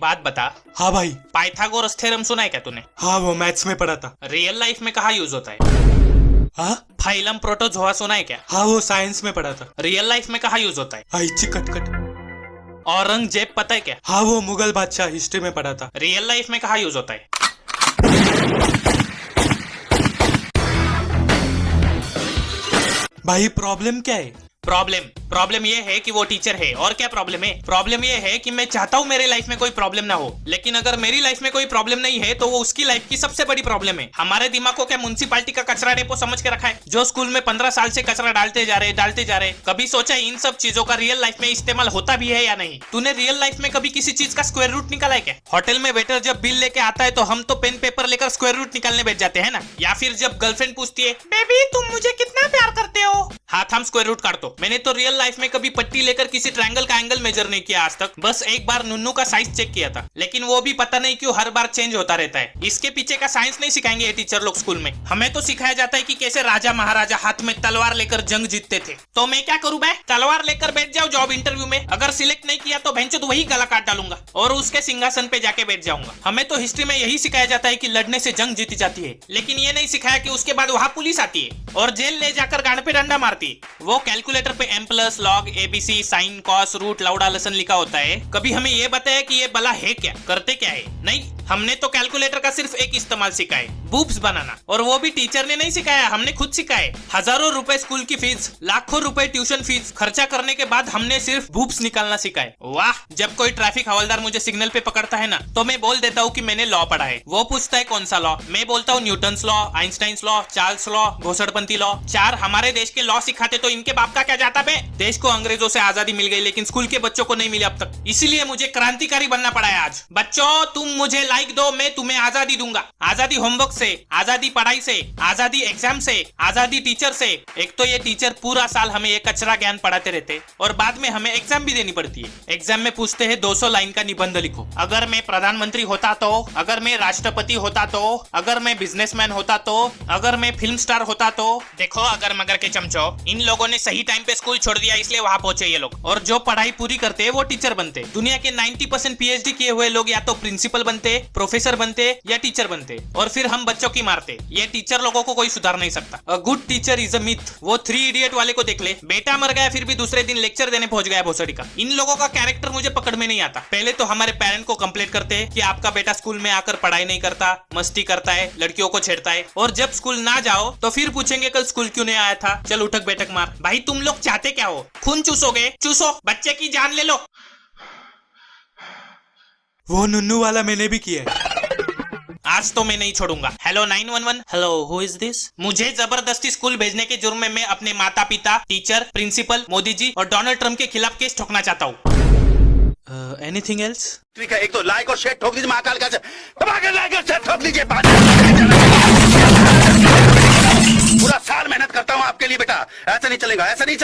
बात बता। हाँ भाई। पाइथागोरस थ्योरम सुना है क्या तूने? हाँ, वो मैथ्स में पढ़ा था। रियल लाइफ में कहाँ यूज होता है? हाँ फाइलम प्रोटोजोआ सुना है क्या? हाँ, वो साइंस में पढ़ा था। रियल लाइफ में कहाँ यूज होता है? I cut cut. औरंगजेब पता है क्या? हाँ, वो मुगल बादशाह, हिस्ट्री में पढ़ा था। रियल लाइफ में कहाँ यूज होता है? भाई प्रॉब्लम क्या है? प्रॉब्लम ये है कि वो टीचर है। और क्या प्रॉब्लम है? प्रॉब्लम ये है कि मैं चाहता हूँ मेरे लाइफ में कोई प्रॉब्लम ना हो, लेकिन अगर मेरी लाइफ में कोई प्रॉब्लम नहीं है तो वो उसकी लाइफ की सबसे बड़ी प्रॉब्लम है। हमारे दिमाग को क्या म्युनिसिपालिटी का कचरा डेपो समझ के रखा है, जो स्कूल में 15 साल से कचरा डालते जा रहे। कभी सोचा इन सब चीजों का रियल लाइफ में इस्तेमाल होता भी है या नहीं? तूने रियल लाइफ में कभी किसी चीज का स्क्वायर रूट निकाला है क्या? होटल में वेटर जब बिल लेके आता है तो हम तो पेन पेपर लेकर स्क्वायर रूट निकालने बैठ जाते हैं ना। या फिर जब गर्लफ्रेंड पूछती है, बेबी तुम मुझे कितना प्यार करते हो, हाथ हम स्क्वायर रूट काट दो। मैंने तो रियल लाइफ में कभी पट्टी लेकर किसी ट्रायंगल का एंगल मेजर नहीं किया आज तक। बस एक बार नुन्नू का साइज चेक किया था, लेकिन वो भी पता नहीं क्यों हर बार चेंज होता रहता है। इसके पीछे का साइंस नहीं सिखाएंगे ये टीचर लोग स्कूल में। हमें तो सिखाया जाता है कि कैसे राजा महाराजा हाथ में तलवार लेकर जंग जीतते थे। तो मैं क्या करूं भाई? तलवार लेकर बैठ जाओ जॉब इंटरव्यू में, अगर सिलेक्ट नहीं किया तो भैंचोद वही गला काट डालूंगा और उसके सिंहासन पे जाके बैठ जाऊंगा। हमें तो हिस्ट्री में यही सिखाया जाता है कि लड़ने से जंग जीती जाती है, लेकिन ये नहीं सिखाया कि उसके बाद वहां पुलिस आती है और जेल ले जाकर गांड पे डंडा मारती है। वो कैलकुलेटर पे m plus log ABC sine cos root लाउडा लसन लिखा होता है। कभी हमें ये बताया कि ये भला है क्या, करते क्या है? नहीं, हमने तो कैलकुलेटर का सिर्फ एक इस्तेमाल सीखा है, बूब्स बनाना, और वो भी टीचर ने नहीं सिखाया, हमने खुद सीखा है। हजारों रुपए स्कूल की फीस, लाखों रुपए ट्यूशन फीस खर्चा करने के बाद हमने सिर्फ बूब्स निकालना सीखा है। वाह, जब कोई ट्रैफिक हवलदार मुझे सिग्नल पे पकड़ता है ना, तो मैं बोल देता हूँ कि मैंने लॉ पढ़ा है। वो पूछता है कौन सा लॉ, मैं बोलता हूँ Newton's law, Einstein's law, Charles law, घोसड़पंथी लॉ। चार हमारे देश के लॉ सिखाते तो इनके बाप का क्या जाता बे? देश को अंग्रेजों से आजादी मिल गई, लेकिन स्कूल के बच्चों को नहीं मिली अब तक, इसीलिए मुझे क्रांतिकारी बनना पड़ा है आज। बच्चों तुम मुझे लाइक दो, मैं तुम्हें आजादी दूंगा। आजादी होमवर्क से, आजादी पढ़ाई से, आजादी एग्जाम से, आजादी टीचर से। एक तो ये टीचर पूरा साल हमें ये कचरा ज्ञान पढ़ाते रहते और बाद में हमें एग्जाम भी देनी पड़ती है। एग्जाम में पूछते हैं 200 लाइन का निबंध लिखो। अगर मैं प्रधानमंत्री होता तो, अगर मैं राष्ट्रपति होता तो, अगर मैं बिजनेसमैन होता तो, अगर मैं फिल्म स्टार होता तो। देखो अगर मगर के चमचो, इन लोगों ने सही टाइम पे स्कूल छोड़ दिया इसलिए वहां पहुंचे ये लोग, और जो पढ़ाई पूरी करते हैं वो टीचर बनते। दुनिया के 90% पीएचडी किए हुए लोग या तो प्रिंसिपल बनते, प्रोफेसर बनते या टीचर बनते, और फिर हम बच्चों की मारते। ये टीचर लोगों को कोई सुधार नहीं सकता। A good teacher is a myth. वो 3 इडियट वाले को देख ले, बेटा मर गया फिर भी दूसरे दिन लेक्चर देने पहुंच गया भोसड़ी का। इन लोगों का कैरेक्टर मुझे पकड़ में नहीं आता। पहले तो हमारे पेरेंट को कंप्लेंट करते हैं कि आपका बेटा स्कूल में आकर पढ़ाई नहीं करता, मस्ती करता है, लड़कियों को छेड़ता है, और जब स्कूल ना जाओ तो फिर पूछेंगे कल स्कूल क्यों नहीं आया था, चल उठक बैठक मार। भाई तुम लोग चाहते क्या हो? खून चूसोगे? चूसो, बच्चे की जान ले लो। वो नुन्नू वाला मैंने भी किया है। आज तो मैं नहीं छोड़ूंगा। Hello 911, hello who is this? मुझे जबरदस्ती स्कूल भेजने के जुर्म में मैं अपने माता पिता, टीचर, प्रिंसिपल, मोदी जी और डोनाल्ड ट्रंप के खिलाफ केस ठोकना चाहता हूँ। Anything else? ठीक है, एक तो लाइक और शेयर ठोक दीजिए, महाकाल का लाइक और शेयर ठोक दीजिए। पूरा साल मेहनत करता हूँ आपके लिए बेटा, ऐसा नहीं चलेगा, ऐसा नहीं चलेगा।